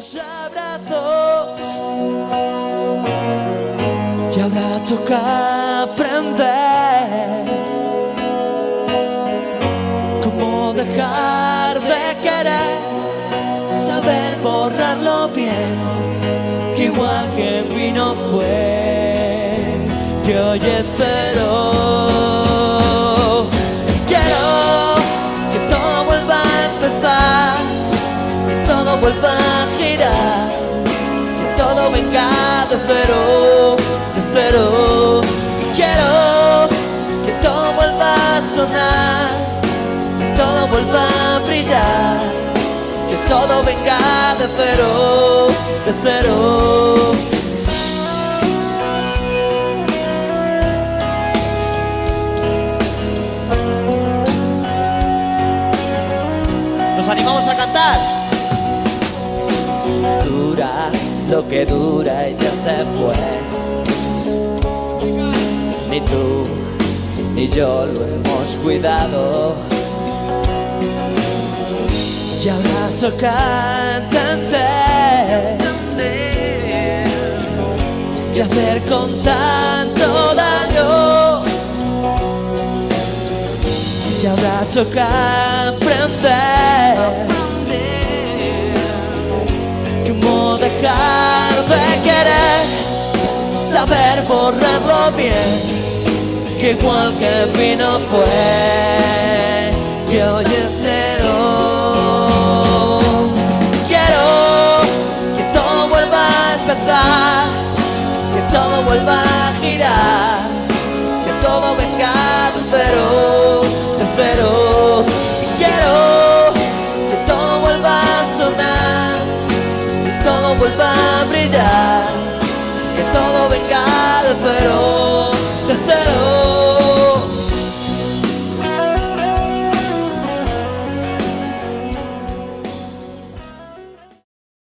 tus abrazos. Y ahora toca aprender cómo dejar de querer, saber borrarlo bien, que igual que vino fue, que hoy es cero. Quiero que todo vuelva a empezar, que todo vuelva a girar, que todo venga de cero, de cero. Quiero que todo vuelva a sonar, que todo vuelva a brillar, que todo venga de cero, de cero. ¿Nos animamos a cantar? Dura lo que dura y ya se fue. Ni tú ni yo lo hemos cuidado. Y ahora toca entender qué hacer con tanto daño. Y ahora toca aprender cómo dejar de querer, saber borrarlo bien, que igual que vino fue, que hoy es cero. Quiero que todo vuelva a empezar, que todo vuelva a girar, que todo venga de cero, de cero. Quiero que todo vuelva a sonar, que todo vuelva a brillar, que todo venga de cero.